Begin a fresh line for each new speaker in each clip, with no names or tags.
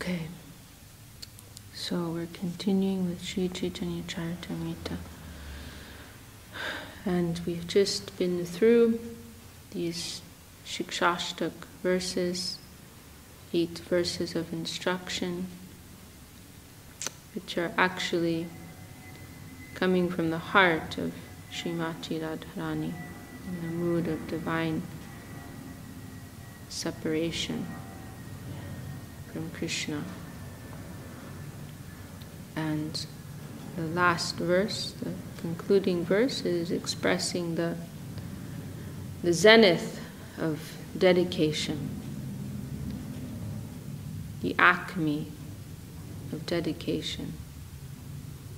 Okay, so we're continuing with Sri Chaitanya-charitamrta, and we've just been through these Shikshashtak verses, 8 verses of instruction, which are actually coming from the heart of Srimati Radharani, in the mood of divine separation from Krishna. And the last verse, the concluding verse, is expressing the zenith of dedication, the acme of dedication.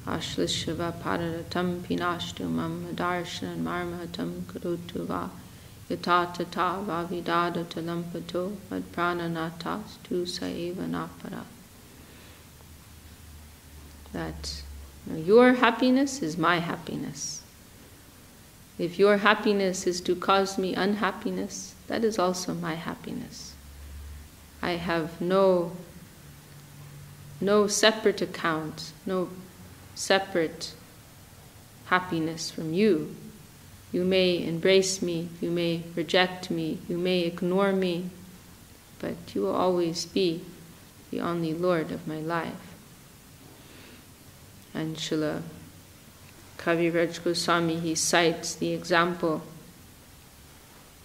Ashlishava pararatam pinashtu mam darshan marmahatam karutu va yatatata vavidada talampato madprananatas tu saeva napara. That your happiness is my happiness. If your happiness is to cause me unhappiness, that is also my happiness. I have no separate account, no separate happiness from you. You may embrace me, you may reject me, you may ignore me, but you will always be the only Lord of my life. And Srila Kaviraj Goswami, he cites the example.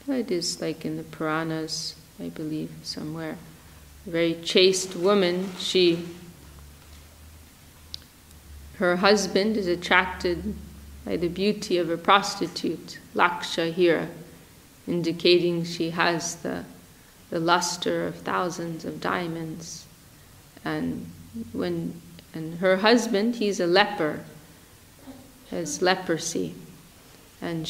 It is like in the Puranas, I believe, somewhere. A very chaste woman, her husband is attracted by the beauty of a prostitute, Laksha Hira, indicating she has the luster of thousands of diamonds. And her husband, he's a leper, has leprosy. But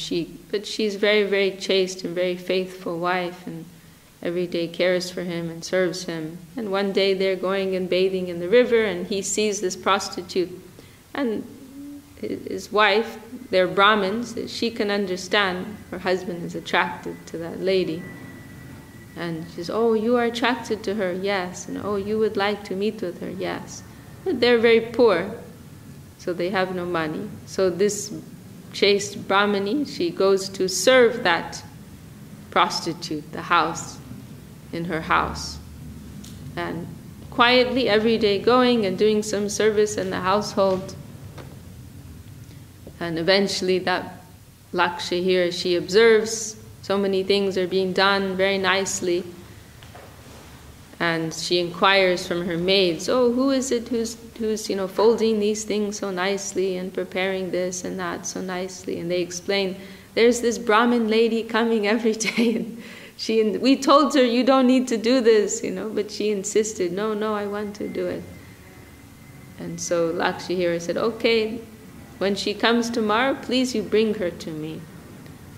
she's very, very chaste and very faithful wife, and every day cares for him and serves him. And one day they're going and bathing in the river, and he sees this prostitute. And his wife, they're Brahmins, she can understand her husband is attracted to that lady. And she says, "Oh, you are attracted to her?" "Yes." And "Oh, you would like to meet with her?" "Yes." But they're very poor, so they have no money. So this chaste Brahmani, she goes to serve that prostitute, in her house. And quietly every day going and doing some service in the household. And eventually that Laksha here, she observes so many things are being done very nicely. And she inquires from her maids, "Oh, who is it who's folding these things so nicely and preparing this and that so nicely?" And they explain, "There's this Brahmin lady coming every day. And we told her you don't need to do this, but she insisted, no, I want to do it." And so Lakshahira said, "Okay, when she comes tomorrow, please you bring her to me."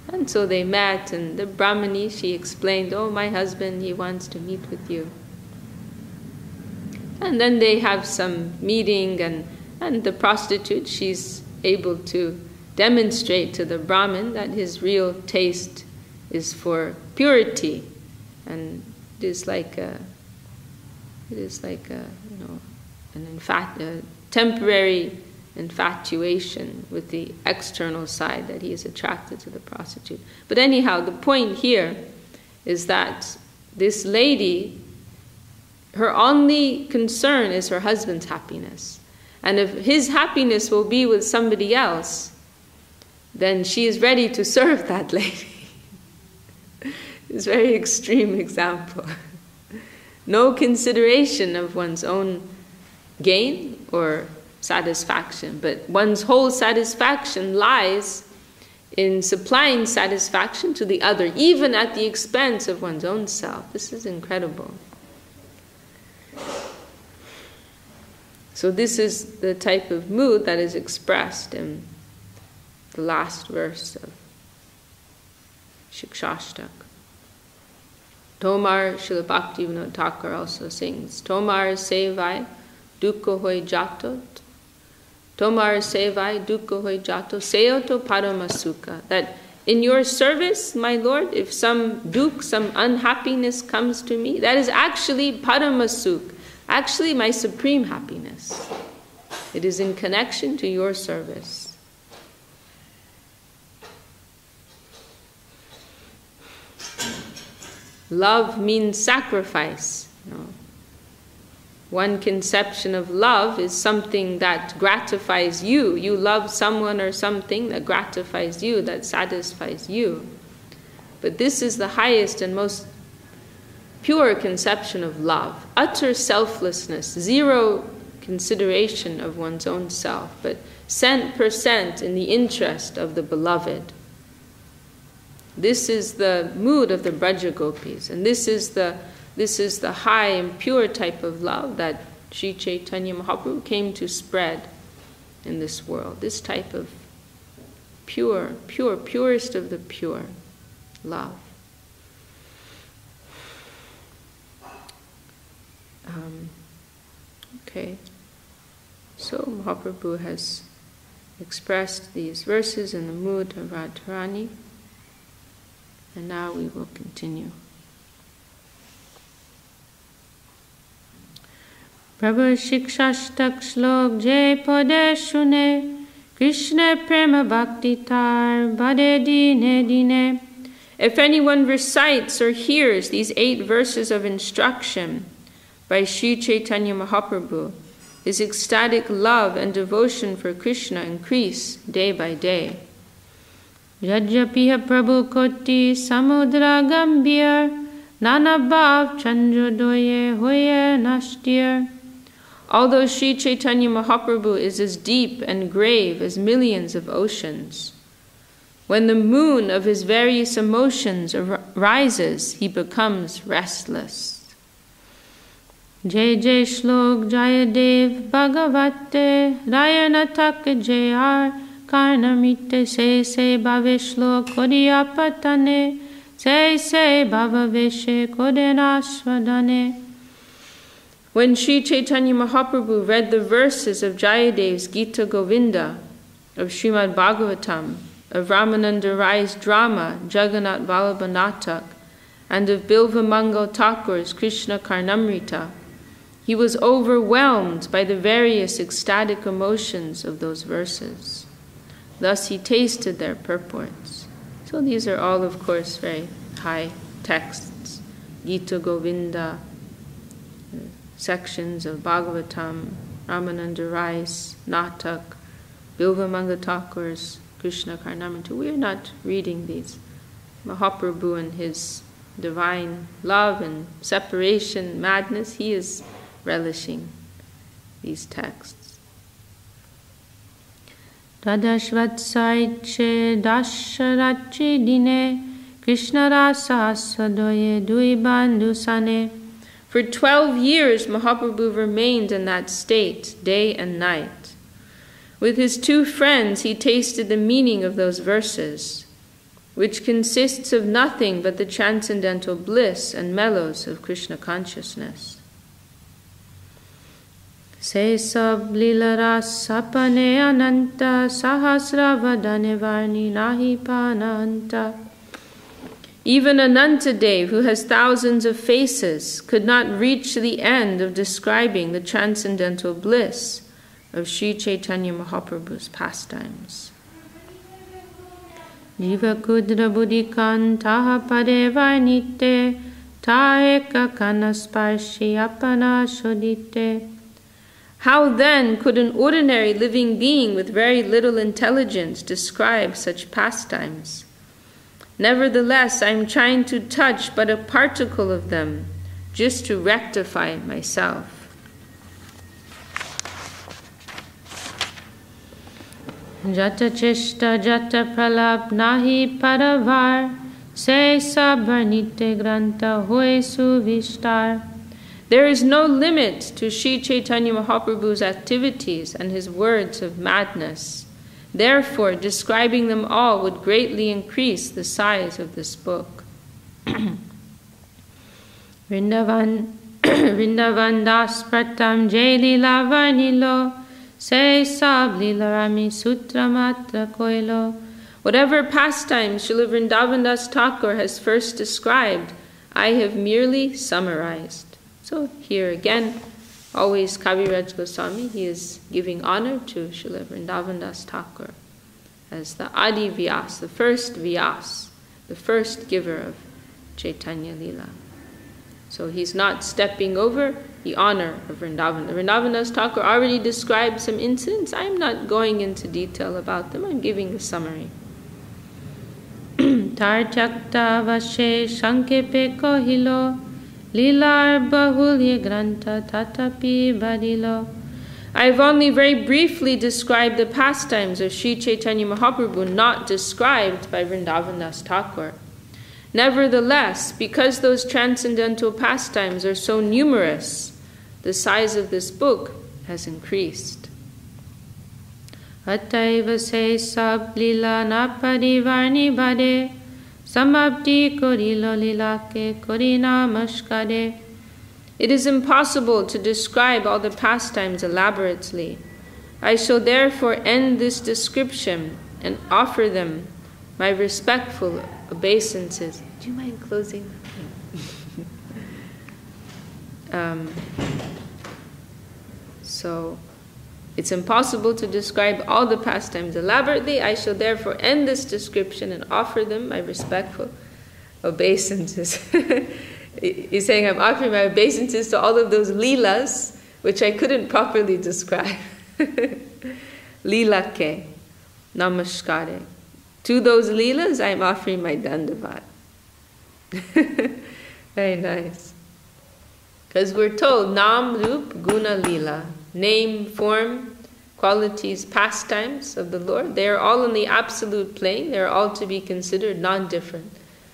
And so they met, and the Brahmani, she explained, "Oh, my husband, he wants to meet with you." And then they have some meeting, and the prostitute, she's able to demonstrate to the Brahmin that his real taste is for purity, and it is like a temporary infatuation with the external side, that he is attracted to the prostitute. But anyhow, the point here is that this lady, her only concern is her husband's happiness. And if his happiness will be with somebody else, then she is ready to serve that lady. It's a very extreme example. No consideration of one's own gain or satisfaction, but one's whole satisfaction lies in supplying satisfaction to the other, even at the expense of one's own self. This is incredible. So this is the type of mood that is expressed in the last verse of Shikshashtak. Tomar, Srila Bhakti Vinod Thakur also sings, "Tomar sevai dukkha hoi jato, Tomar sevai dukkha hoi jato, seyoto paramasuka." That in your service, my Lord, if some dukh, some unhappiness comes to me, that is actually paramasuk, actually my supreme happiness. It is in connection to your service. Love means sacrifice. One conception of love is something that gratifies you. You love someone or something that gratifies you, that satisfies you. But this is the highest and most pure conception of love. Utter selflessness, zero consideration of one's own self, but 100% in the interest of the beloved. This is the mood of the Braja Gopis, and this is the high and pure type of love that Sri Chaitanya Mahaprabhu came to spread in this world. This type of purest of the pure love. Okay, so Mahaprabhu has expressed these verses in the mood of Radharani, and now we will continue. Prabhu Shikshashtak Shlok Jai Pade Shune Krishna Prema Bhakti Tar Bade Dine Dine. If anyone recites or hears these 8 verses of instruction by Sri Chaitanya Mahaprabhu, his ecstatic love and devotion for Krishna increase day by day. Yajyapiha Prabhu Koti Samudra Gambhir Nana Bhav Chandrodoye Hoye Nashtir. Although Sri Chaitanya Mahaprabhu is as deep and grave as millions of oceans, when the moon of his various emotions rises, he becomes restless. Jai Jai Shlok Jayadev Bhagavate Rayanatak Jayar Karnamite Se Bhave Shlok Kodiyapatane Se Bhavaveshe Kodenashvadane. When Sri Chaitanya Mahaprabhu read the verses of Jayadev's Gita Govinda, of Srimad Bhagavatam, of Ramananda Rai's drama Jagannath Vallabha Natak, and of Bilva Mangal Thakur's Krishna Karnamrita, he was overwhelmed by the various ecstatic emotions of those verses. Thus he tasted their purports. So these are all, of course, very high texts. Gita Govinda, sections of Bhagavatam, Ramananda Rai's Natak, Bilva Mangal Thakur's Krishna Karnamrita. We are not reading these. Mahaprabhu and his divine love and separation, madness, he is relishing these texts. Tadashvatsaiche dasharachi dine Krishna rasa asvadoye dui bandusane. For 12 years Mahaprabhu remained in that state, day and night. With his 2 friends he tasted the meaning of those verses, which consists of nothing but the transcendental bliss and mellows of Krishna consciousness. Se sab lilara sapane ananta sahasravadane varni nahi pananta. Even Anantadev, who has thousands of faces, could not reach the end of describing the transcendental bliss of Sri Chaitanya Mahaprabhu's pastimes. Jiva kudra buddhikan taha pade varnite taeka kanasparshi apana shodite. How then could an ordinary living being with very little intelligence describe such pastimes? Nevertheless, I am trying to touch but a particle of them, just to rectify myself. Jata cheshta jata pralap nahi paravar, se sabharnite granta hoy suvistar. There is no limit to Sri Chaitanya Mahaprabhu's activities and his words of madness. Therefore, describing them all would greatly increase the size of this book. Vrindavan das pratam Adi-lila varnilo, se sab-lila rami sutra matra koilo. Whatever pastimes Srila Vrindavan Das Thakur has first described, I have merely summarized. So here again, always Kaviraj Goswami, he is giving honor to Srila Vrindavan Das Thakur as the Adi Vyas, the first Vyas, the first giver of Chaitanya-lila. So he's not stepping over the honor of Vrindavan. Vrindavan Das Thakur already described some incidents. I'm not going into detail about them. I'm giving a summary. Tar Chakta Vashe Sankepe Kohilo Lilar Bahulye Granta Tatapi Badilo. I've only very briefly described the pastimes of Sri Chaitanya Mahaprabhu, not described by Vrindavan Das Thakur. Nevertheless, because those transcendental pastimes are so numerous, the size of this book has increased. Ataiva se sab lila napadi varni bade samabdi korilo lilake korina mashkade. It is impossible to describe all the pastimes elaborately. I shall therefore end this description and offer them my respectful obeisances. Do you mind closing? So, it's impossible to describe all the pastimes elaborately. I shall therefore end this description and offer them my respectful obeisances. He's saying I'm offering my obeisances to all of those leelas, which I couldn't properly describe. Lilake, namaskare. To those leelas, I'm offering my dandavat. Very nice. Because we're told, Nam, Rup, Guna, Lila. Name, form, qualities, pastimes of the Lord, they are all in the absolute plane. They are all to be considered non-different.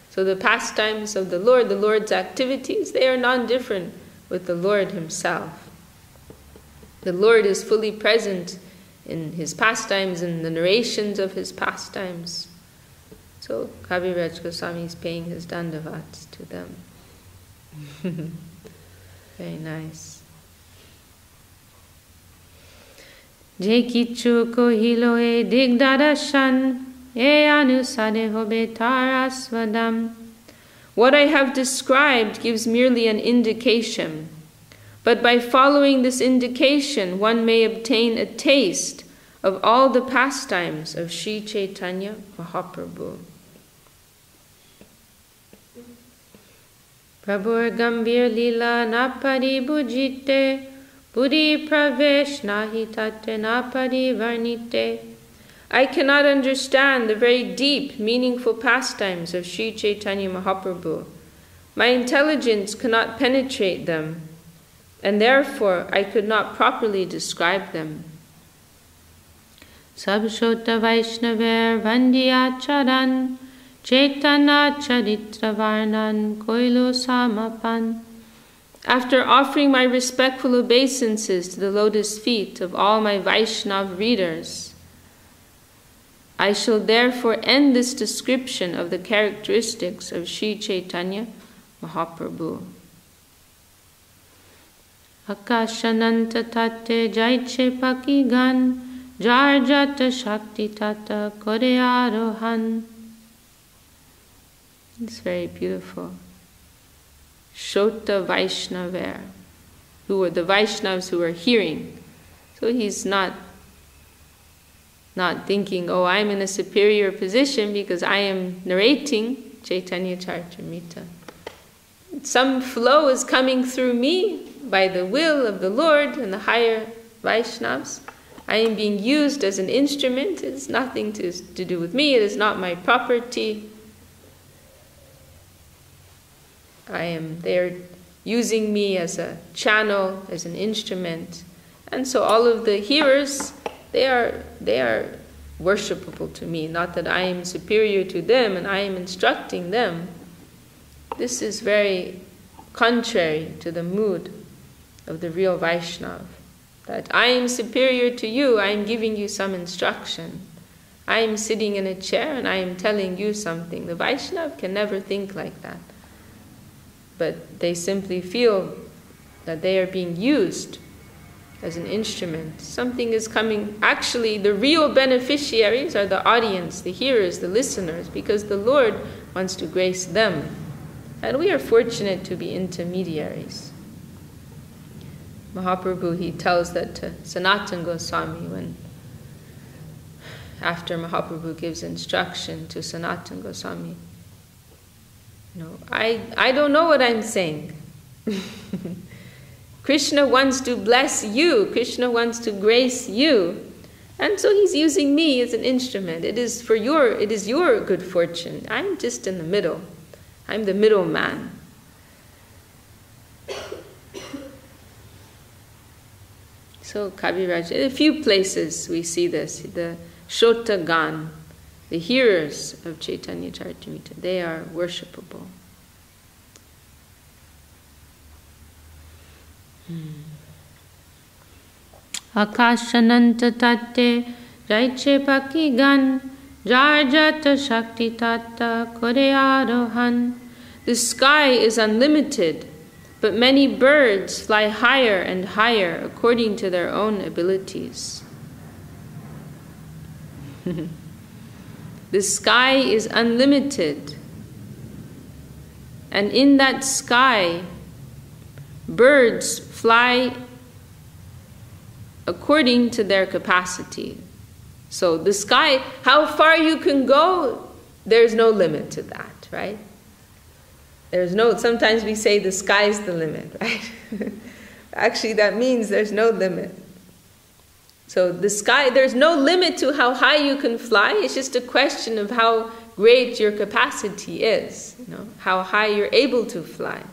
So the pastimes of the Lord's activities, they are non-different with the Lord Himself. The Lord is fully present in His pastimes, in the narrations of His pastimes. So Kaviraj Goswami is paying his dandavats to them. Very nice. Je kichu kohilo e digdarashan e anusade hobe tarasvadam. What I have described gives merely an indication, but by following this indication one may obtain a taste of all the pastimes of Sri Chaitanya Mahaprabhu. Prabhur Gambhir Lila Napadi Bujite Buddhi Pravesh Nahi Tate Napadi Varnite. I cannot understand the very deep, meaningful pastimes of Sri Chaitanya Mahaprabhu. My intelligence cannot penetrate them, and therefore I could not properly describe them. Sabshota Vaishnaver Vandhyacharan Chaitanya-charitamrta Koilo Samapan. After offering my respectful obeisances to the lotus feet of all my Vaishnav readers, I shall therefore end this description of the characteristics of Sri Chaitanya Mahaprabhu. Akashananta tate jaiche pakigan jarjata shakti tata korearohan. It's very beautiful. Shota Vaishnaver, who were the Vaishnavas who were hearing. So he's not thinking, oh, I'm in a superior position because I am narrating Chaitanya-charitamrita. Some flow is coming through me by the will of the Lord and the higher Vaishnavas. I am being used as an instrument. It's nothing to do with me. It is not my property. They're using me as a channel, as an instrument. And so all of the hearers, they are worshipable to me. Not that I am superior to them and I am instructing them. This is very contrary to the mood of the real Vaishnava. That I am superior to you, I am giving you some instruction. I am sitting in a chair and I am telling you something. The Vaishnava can never think like that. But they simply feel that they are being used as an instrument. Something is coming. Actually, the real beneficiaries are the audience, the hearers, the listeners, because the Lord wants to grace them. And we are fortunate to be intermediaries. Mahaprabhu, he tells that to Sanatana Goswami when, after Mahaprabhu gives instruction to Sanatana Goswami, I don't know what I'm saying. Krishna wants to bless you. Krishna wants to grace you. And so he's using me as an instrument. It is your good fortune. I'm just in the middle. I'm the middleman. So Kaviraj, in a few places we see this. The Shotagan, the hearers of Chaitanya-charitamrita, they are worshipable. Akashananta tate raiche pakigan jarjata shakti tata korearohan. The sky is unlimited, but many birds fly higher and higher according to their own abilities. The sky is unlimited, and in that sky, birds fly according to their capacity. So the sky, how far you can go, there's no limit to that, right? Sometimes we say the sky's the limit, right? Actually, that means there's no limit. So the sky, there's no limit to how high you can fly. It's just a question of how great your capacity is, how high you're able to fly.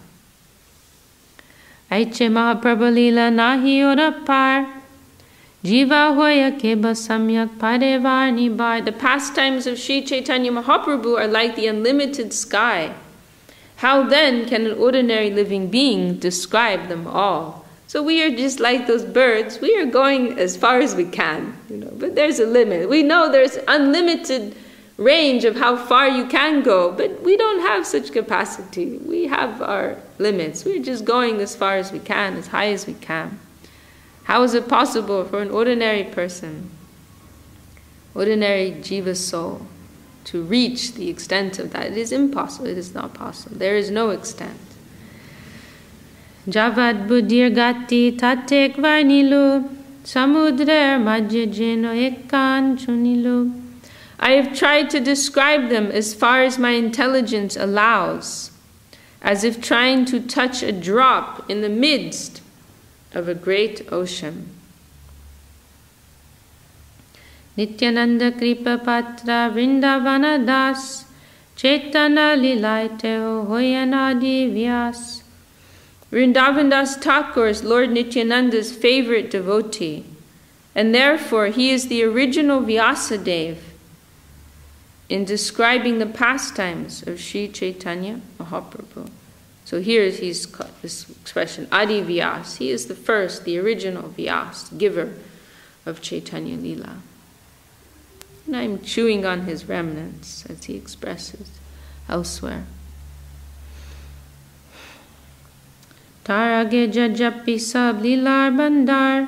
Aiche Mahaprabhu-lila nahi orapar. Jiva hoya keba samyak parevarni bar. The pastimes of Sri Chaitanya Mahaprabhu are like the unlimited sky. How then can an ordinary living being describe them all? So we are just like those birds. We are going as far as we can, but there's a limit. We know there's unlimited range of how far you can go, but we don't have such capacity. We have our limits. We're just going as far as we can, as high as we can. How is it possible for an ordinary person, ordinary jiva soul, to reach the extent of that? It is impossible. It is not possible. There is no extent. Javad buddhir gati tatek varnilu samudrer madhyajeno ekan chunilu. I have tried to describe them as far as my intelligence allows, as if trying to touch a drop in the midst of a great ocean. Nityananda Kripa Patra Vrindavana Das Chaitanya-lilaiteo hoyanadi vyas. Vrindavan Das Thakur is Lord Nityananda's favorite devotee, and therefore he is the original Vyasadeva in describing the pastimes of Sri Chaitanya Mahaprabhu. So here he's got this expression, Adi-Vyas. He is the first, the original Vyas, giver of Chaitanya-lila. And I'm chewing on his remnants, as he expresses elsewhere. Tarage jajapi sab lilar bandar,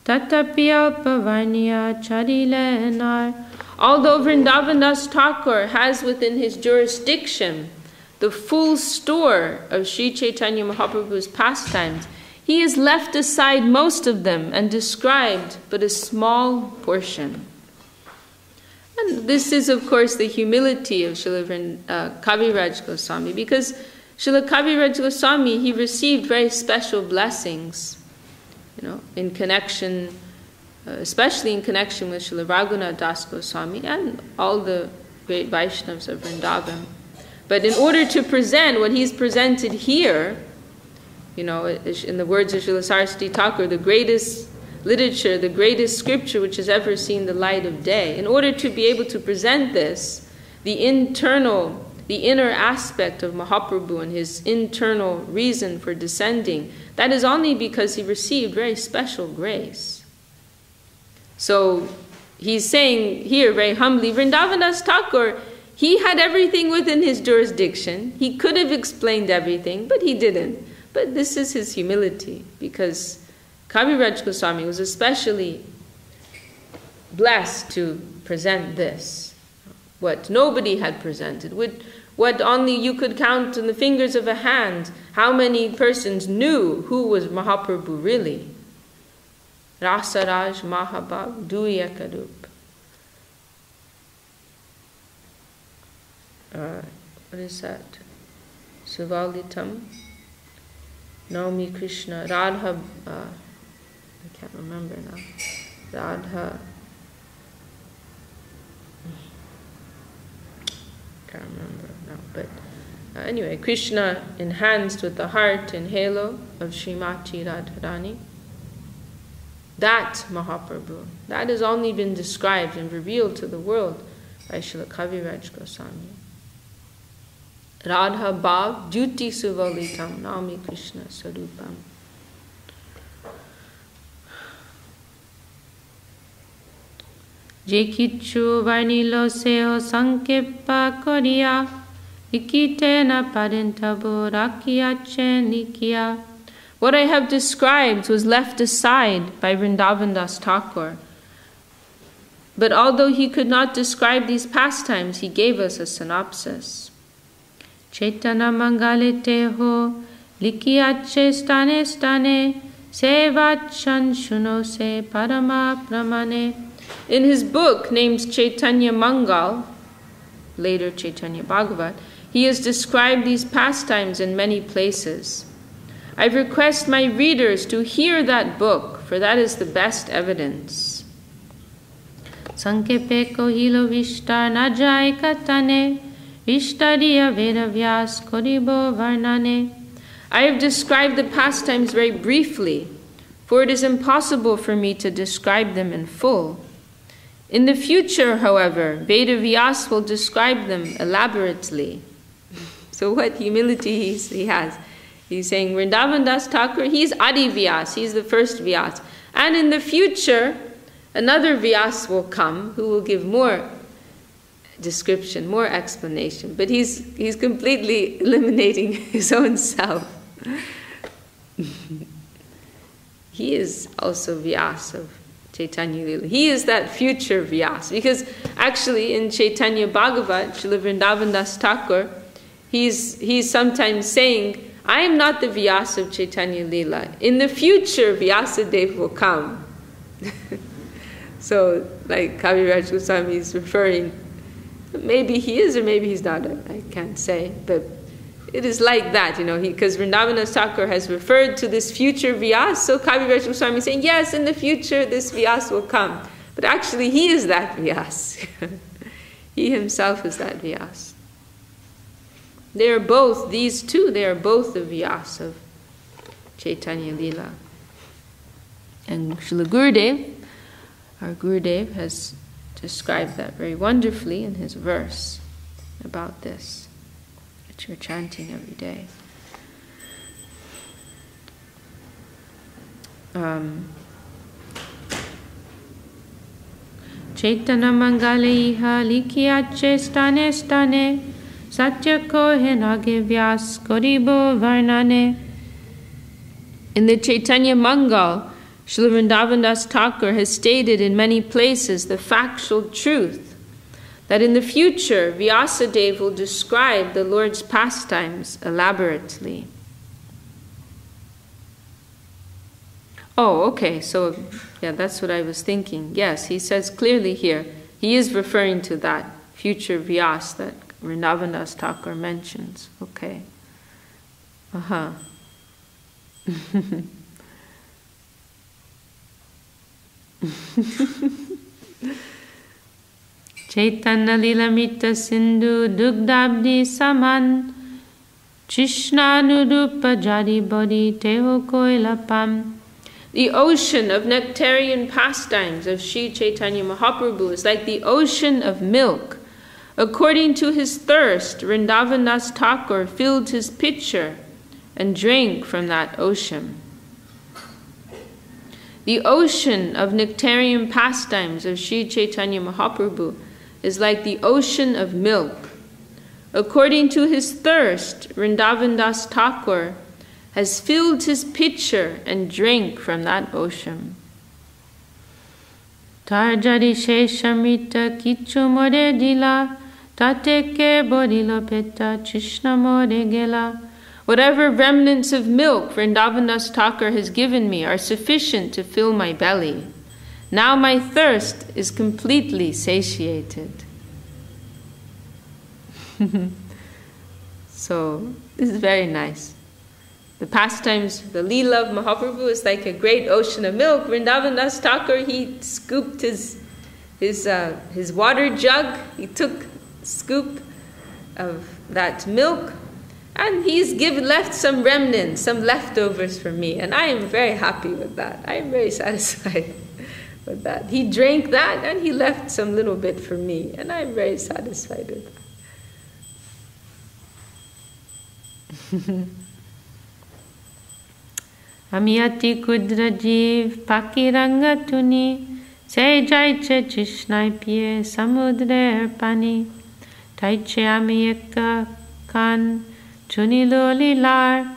tatapi alpavarniya charilenar. Although Vrindavan Das Thakur has within his jurisdiction the full store of Sri Chaitanya Mahaprabhu's pastimes, he has left aside most of them and described but a small portion. And this is, of course, the humility of Srila Kaviraj Goswami, because Srila Kaviraj Goswami, he received very special blessings, in connection, especially in connection with Srila Raghunath Das Goswami and all the great Vaishnavas of Vrindavan. But in order to present what he's presented here, in the words of Srila Saraswati Thakur, the greatest literature, the greatest scripture which has ever seen the light of day, in order to be able to present this, the inner aspect of Mahaprabhu and his internal reason for descending, that is only because he received very special grace. So he's saying here very humbly, Vrindavan Das Thakur, he had everything within his jurisdiction. He could have explained everything, but he didn't. But this is his humility, because Kaviraj Goswami was especially blessed to present this, what nobody had presented, what only you could count on the fingers of a hand, how many persons knew who was Mahaprabhu really. Rasaraj Mahabhav Duyakarup. What is that? Suvalitam Naumi Krishna Radha. I can't remember now. Radha. Can't remember now, but anyway, Krishna enhanced with the heart and halo of Srimati Radharani. That Mahaprabhu, that has only been described and revealed to the world by Srila Kaviraj Goswami. Radha Bhav Jyoti Suvalitam Nami Krishna Sarupam. Je kichu varnilo seo sankepa koria ikite na parentabo rakiache nikia. What I have described was left aside by Vrindavan Das Thakur. But although he could not describe these pastimes, he gave us a synopsis. Chaitanya mangale teho likiache stane stane sevachan shuno se parama pramane. In his book named Chaitanya Mangal, later Chaitanya Bhagavat, he has described these pastimes in many places. I request my readers to hear that book, for that is the best evidence. Sankepe kohilo vishtar najai katane vishtariya vedavyas koribo varnane. I have described the pastimes very briefly, for it is impossible for me to describe them in full. In the future, however, Vedavyas will describe them elaborately. So what humility he has. He's saying Vrindavan Das Thakur, he's Adi Vyas, he's the first Vyas. And in the future, another Vyas will come who will give more description, more explanation. But he's completely eliminating his own self. He is also Vyas of Chaitanya-lila. He is that future Vyas. Because actually in Chaitanya Bhagavat, Srila Vrindavan Das Thakur, he's sometimes saying, I am not the Vyas of Chaitanya-lila. In the future, Vyasadeva will come. So, like Kaviraj Goswami is referring, maybe he is or maybe he's not, I can't say, but it is like that, because Vrindavan Das Thakur has referred to this future Vyas, so Kaviraj Goswami is saying, yes, in the future this Vyas will come. But actually he is that Vyas. He himself is that Vyas. They are both, these two, they are both the Vyas of Chaitanya-lila. And Srila Gurudev, our Gurudev, has described that very wonderfully in his verse about this, which we're chanting every day. Chaitanya mangale iha likiache stane stane satya kohe nage vyas koribo varnane. In the Chaitanya Mangal, Srila Vrindavan Das Thakur has stated in many places the factual truth that in the future Vyasadeva will describe the Lord's pastimes elaborately. Oh, okay, so yeah, that's what I was thinking. Yes, he says clearly here, he is referring to that future Vyas that Vrindavan Das Thakur mentions. Okay. Chaitanya-lilamrita sindhu dugdabdi saman Chishnanu-rupa jari bodhi teho koilapam. The ocean of nectarian pastimes of Sri Chaitanya Mahaprabhu is like the ocean of milk. According to his thirst, Vrindavan Das Thakur filled his pitcher and drank from that ocean. The ocean of nectarian pastimes of Sri Chaitanya Mahaprabhu is like the ocean of milk. According to his thirst, Vrindavan Das Thakur has filled his pitcher and drank from that ocean. Tarjari sheshamrita kichu more dila
Tateke bodilo peta Krishnamode gela.
Whatever remnants of milk Vrindavan Thakur has given me are sufficient to fill my belly. Now my thirst is completely satiated. So, this is very nice. The pastimes, the Leela of Mahaprabhu is like a great ocean of milk. Vrindavan Thakur, he scooped his water jug, he took a scoop of that milk, and he's left some remnants, some leftovers for me. And I am very happy with that. I am very satisfied with that. He drank that and he left some little bit for me. And I am very satisfied with that.
Amiyati kudra jiv pakiranga tuni se jaiche chishnai pie samudre pani taiche amiyeka kan Chunilo lilar,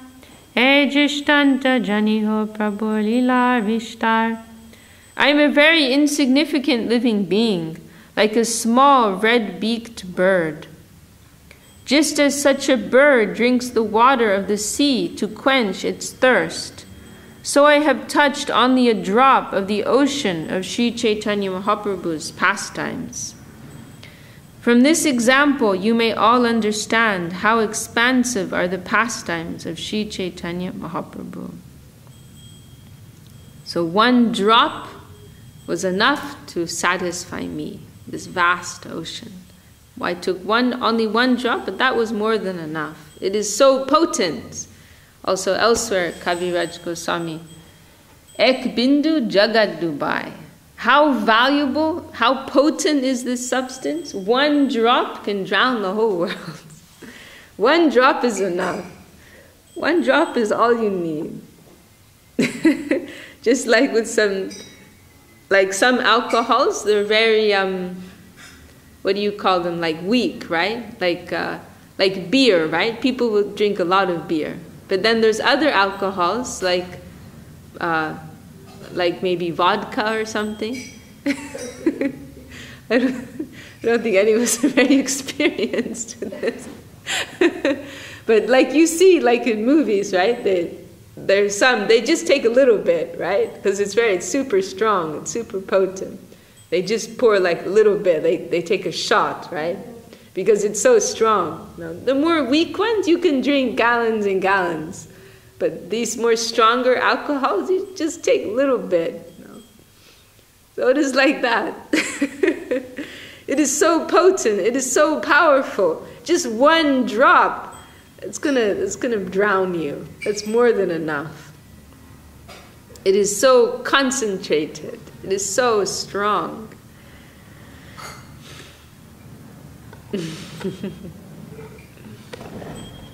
ejishtanta janiho prabhu lilar vishtar.
I am a very insignificant living being, like a small red-beaked bird. Just as such a bird drinks the water of the sea to quench its thirst, so I have touched only a drop of the ocean of Sri Chaitanya Mahaprabhu's pastimes. From this example, you may all understand how expansive are the pastimes of Sri Chaitanya Mahaprabhu. So one drop was enough to satisfy me, this vast ocean. I took only one drop, but that was more than enough. It is so potent. Also elsewhere, Kaviraj Goswami, Ek bindu jagad dubai. How valuable, how potent is this substance? One drop can drown the whole world. One drop is enough. One drop is all you need. Just like with some alcohols, they're very, what do you call them? Like weak, right? Like beer, right? People will drink a lot of beer. But then there's other alcohols, like maybe vodka or something. I don't think anyone's very experienced with this. But like you see, like in movies, right? There's some, they just take a little bit, right? Because it's super strong, it's super potent. They just pour like a little bit, they take a shot, right? Because it's so strong. Now, the more weak ones, you can drink gallons and gallons. But these more stronger alcohols, you just take a little bit. So it is like that. It is so potent, it is so powerful. Just one drop, it's gonna drown you. It's more than enough. It is so concentrated, it is so strong.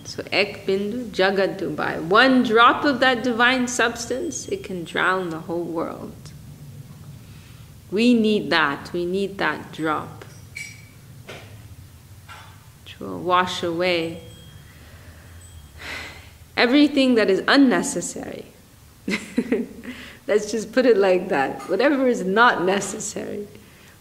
So ek bindu jagad dubai. One drop of that divine substance, it can drown the whole world. We need that drop to wash away everything that is unnecessary. Let's just put it like that. Whatever is not necessary,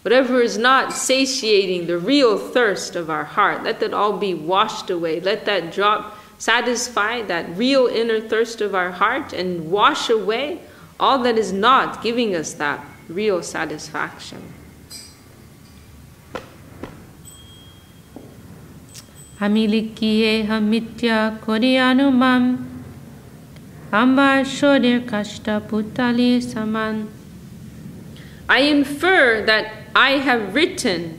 whatever is not satiating the real thirst of our heart, let that all be washed away. Let that drop satisfy that real inner thirst of our heart and wash away all that is not giving us that real satisfaction.
Amilikiye hamitya korianumam ambar shodir kashta putali saman.
I infer that I have written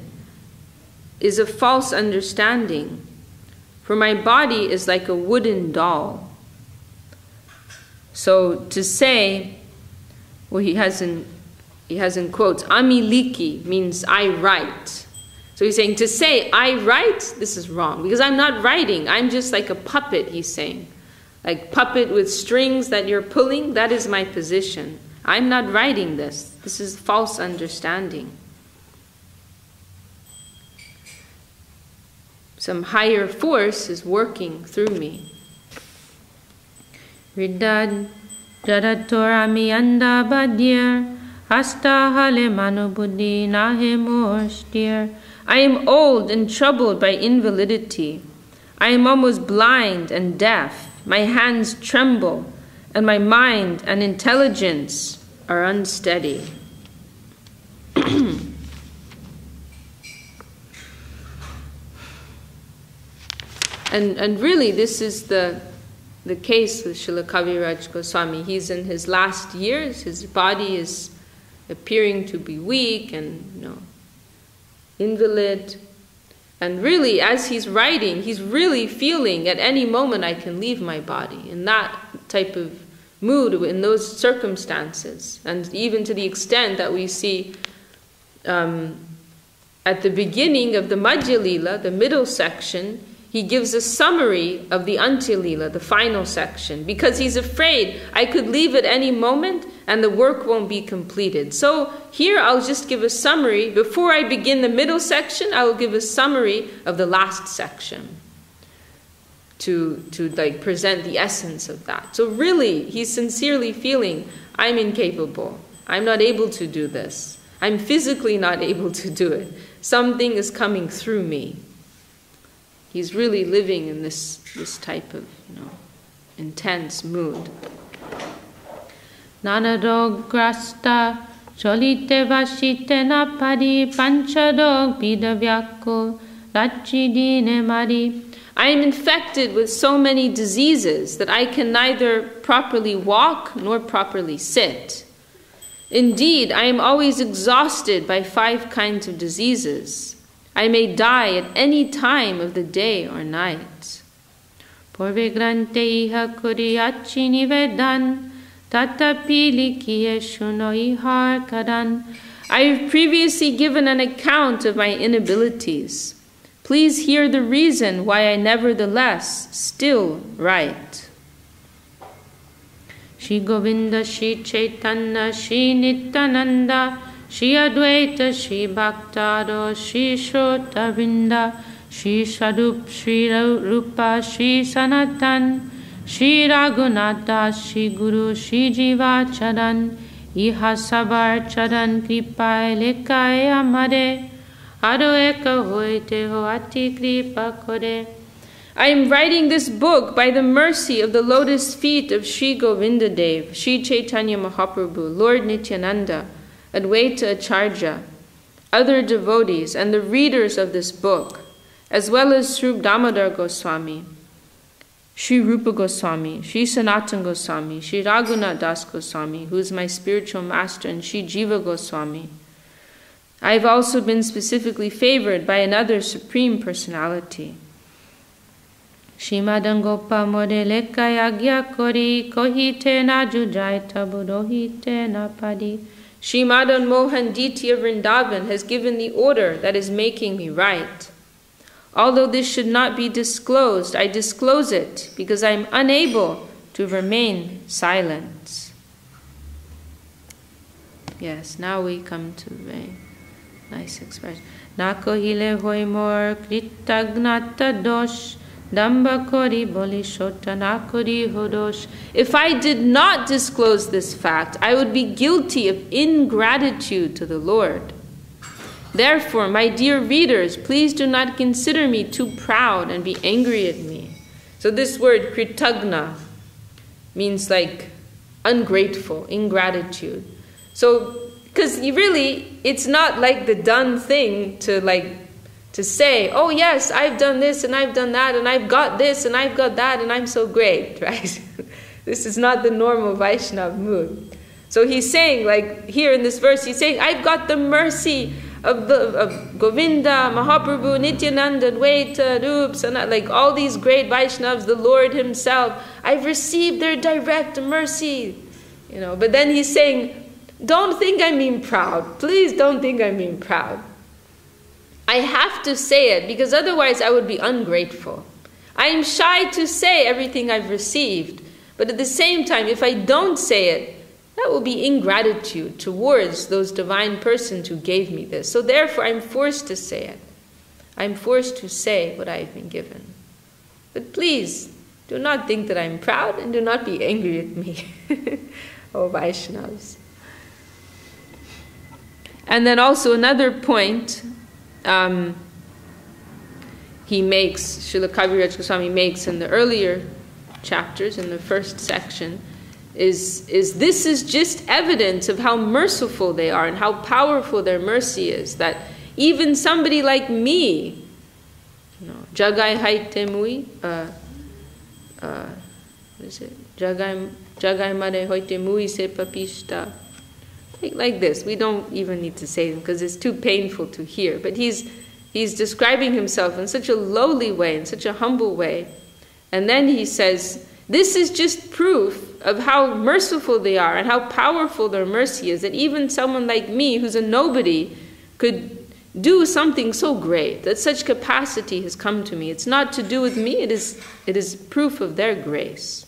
is a false understanding, for my body is like a wooden doll. So to say, well, he has in quotes, amiliki means I write. So he's saying, to say I write, this is wrong, because I'm not writing, I'm just like a puppet, he's saying. Like puppet with strings that you're pulling, that is my position. I'm not writing this. This is false understanding. Some higher force is working through me.
Riddad jadatorami anda badir hasta hale manubuddhi nahe morstir I am old and troubled by invalidity. I am almost blind and deaf. My hands tremble, and my mind and intelligence are unsteady. And really, this is the case with Srila Kaviraj Goswami. He's in his last years. His body is appearing to be weak and invalid. And really, as he's writing, he's really feeling at any moment I can leave my body. In that type of mood, in those circumstances. And even to the extent that we see at the beginning of the Madhya-lila, the middle section, he gives a summary of the Antya-lila, the final section, because he's afraid I could leave at any moment and the work won't be completed. So here I'll just give a summary. Before I begin the middle section, I will give a summary of the last section to present the essence of that. So really, he's sincerely feeling, I'm incapable. I'm not able to do this. I'm physically not able to do it. Something is coming through me. He's really living in this type of, intense mood. Nanadog grasta cholite vashite napadi panchadog pidavyakko rachidine mari.
I am infected with so many diseases that I can neither properly walk nor properly sit. Indeed, I am always exhausted by 5 kinds of diseases. I may die at any time of the day or night.
Porvegrante iha kuriachi nivedan tatapi likiye shuno ihar kadan.
I have previously given an account of my inabilities. Please hear the reason why I nevertheless still write.
Shri Govinda, Shri Chaitanya, Shri Nityananda, Shri Advaita, Shri Bhaktado, Shri Shrotavinda, Shri Sadup, Shri Rupa, Shri Sanatan, Shri Raghunatha, Shri Guru, Shri Jiva Charan, Iha Sabar Charan Kripae Lekhae Amare, Ado Eka Hoite Hoati Kripa Kore.
I am writing this book by the mercy of the lotus feet of Sri Govinda Dev, Sri Chaitanya Mahaprabhu, Lord Nityananda, Advaita Acharya, other devotees, and the readers of this book, as well as Sri Damodar Goswami, Sri Rupa Goswami, Sri Sanatana Goswami, Sri Raghunath Das Goswami, who is my spiritual master, and Sri Jiva Goswami. I have also been specifically favored by another Supreme Personality.
Shimadan Gopa More Lekhae Agya Kori Kohite na Jujai Taburohite na Padi.
Srimadan Mohan Ditya Vrindavan has given the order that is making me write. Although this should not be disclosed, I disclose it because I am unable to remain silent. Yes, now we come to a very nice expression. Nakohile hoimor kritagnata dosh. If I did not disclose this fact, I would be guilty of ingratitude to the Lord. Therefore, my dear readers, please do not consider me too proud and be angry at me. So this word kritagna means like ungrateful, ingratitude. So, because really, it's not like the done thing to say, oh yes, I've done this and I've done that and I've got this and I've got that and I'm so great, right? This is not the normal Vaishnava mood. So he's saying, like here in this verse, he's saying, I've got the mercy of Govinda, Mahaprabhu, Nityananda, Advaita, Rup, Sanat, like all these great Vaishnavas, the Lord himself. I've received their direct mercy. But then he's saying, don't think I'm being proud. Please don't think I'm being proud. I have to say it because otherwise I would be ungrateful. I am shy to say everything I've received, but at the same time, if I don't say it, that will be ingratitude towards those divine persons who gave me this. So therefore, I'm forced to say it. I'm forced to say what I've been given. But please, do not think that I'm proud and do not be angry at me, oh Vaishnavas. And then also another point,
Srila Kaviraj Goswami makes in the earlier chapters, in the first section, is this is just evidence of how merciful they are and how powerful their mercy is, that even somebody like me, Jagai Haite Mui, what is it? Jagai Mare Hoite Mui Se Papishta. Like this. We don't even need to say them because it's too painful to hear. But he's describing himself in such a lowly way, in such a humble way. And then he says, this is just proof of how merciful they are and how powerful their mercy is, that even someone like me, who's a nobody, could do something so great, that such capacity has come to me. It's not to do with me, it is proof of their grace.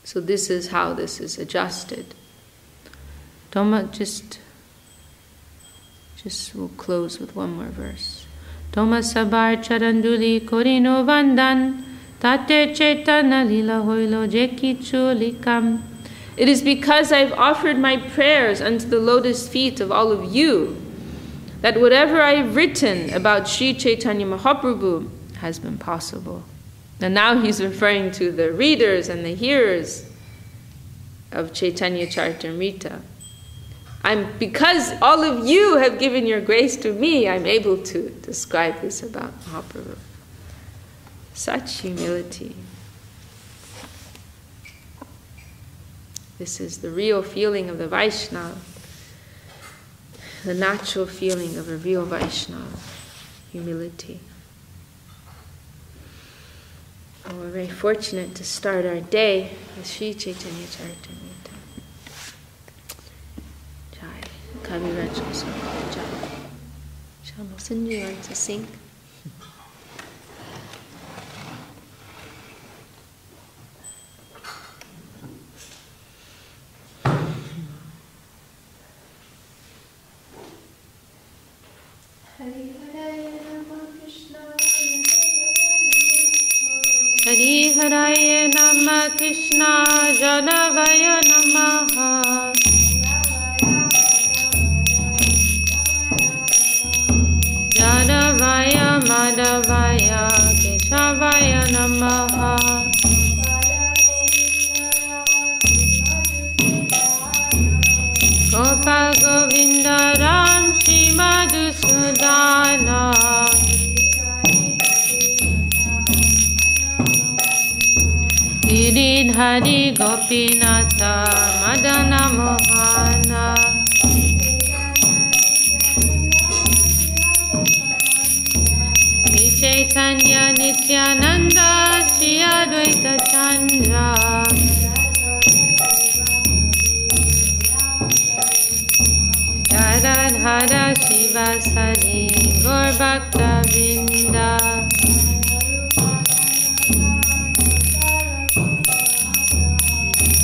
So this is how this is adjusted. Dhamma, just we'll close with one more verse. Dhamma sabar charanduli korino vandan tate Chaitanya-lila hoilo jekichu likam. It is because I've offered my prayers unto the lotus feet of all of you that whatever I've written about Sri Chaitanya Mahaprabhu has been possible. And now he's referring to the readers and the hearers of Chaitanya-charitamrta. Because all of you have given your grace to me, I'm able to describe this about Mahaprabhu. Such humility. This is the real feeling of the Vaishnava, the natural feeling of a real Vaishnava, humility. And we're very fortunate to start our day with Sri Chaitanya-charitamrta. Kaviraj Goswami. Shama Sindhu, you want to sing? Hari Haraya Nama Krishna Janavaya Namaha. Yadavaya Madhavaya Keshavaya Namaha. Gopal Govinda Ram Shri Madhusudana. Giridhari Gopinata Madana Mohana. Chaitanya Nityananda Shri Advaita Chandra. Radhara Shiva Sari Gaur Bhakta Vrinda.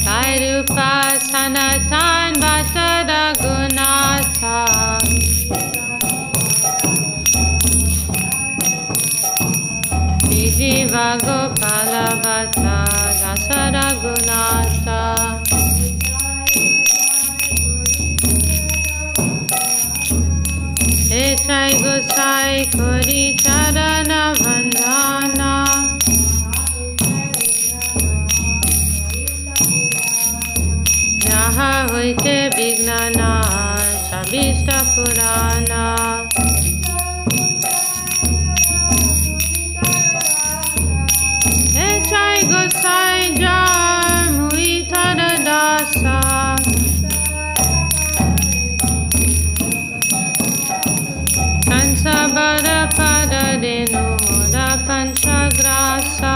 Sai Rupa Sanatan Bhatta Raghunatha. Jiva Gopala Bhatta Dasa Raghunatha. Echai Gosai Kori Charana Vandana. Jaha Hoite Vignana Shabishta Purana. Echai Gosai Jar Muitara Dasa. Kansabara Pada Denu Moda Panchagrasa.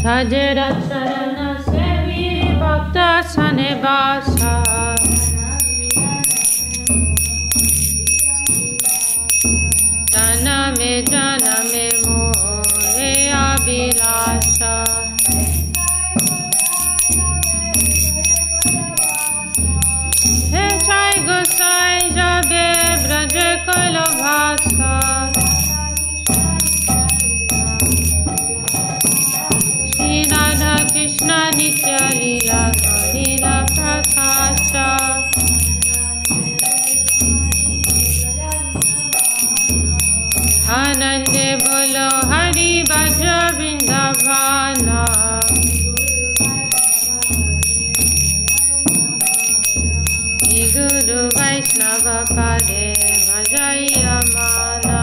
Tajera Charana Sevi Bhakta Sanebasa. Jana me more Adi-lila. Echai Gosai Jabe Braje Kailabhasa. Shri Radha Krishna Nitya-lila Adi-lila Prasad.
bolo Hari Vajra Vrindavana. Guru Vaishnava Pade Majayamana.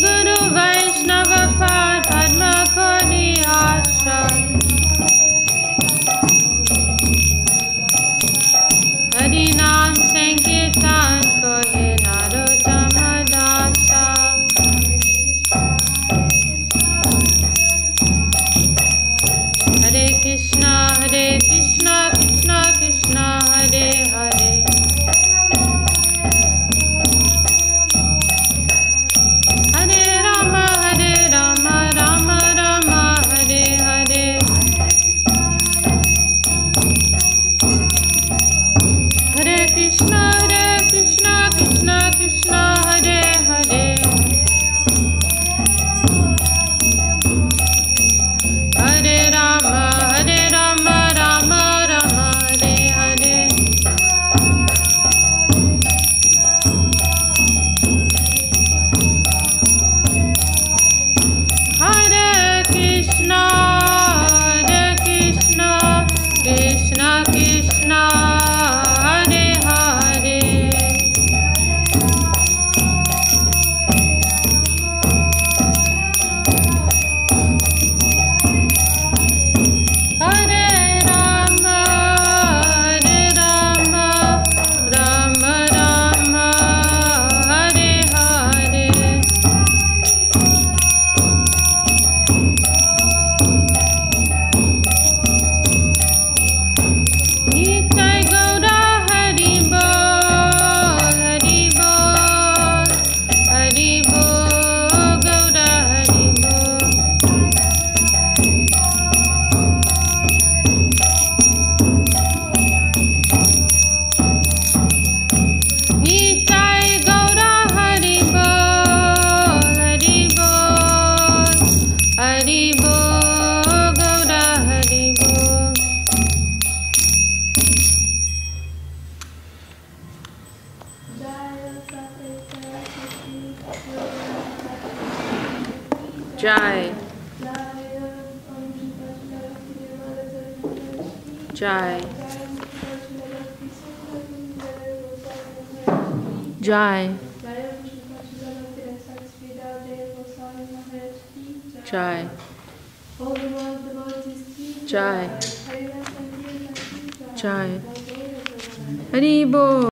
Guru Vaishnava Pad Padma Kodi Asha. Hari Nam Sankirtan Kohe Narottama Dasa. Hare Krishna, Krishna Krishna, Hare Hare. Hare Rama, Rama Rama, Hare Hare. Hare Krishna, Krishna Krishna, Hare Hare. Hare Rama, Rama Rama, Hare Hare. Hare Krishna, Krishna Krishna, Hare Hare. Hare Rama, Rama Rama, Hare Hare. Nitai Gaura Hari Bol, Hari Bol, Hari Bol, Gaura Hari Bol. Nitai Gaura Hari Bol, Hari Bol, Hari Bol, Gaura Hari Bol. Jai, Jai, Jai, Jai, Jai, Jai, Hari Bol.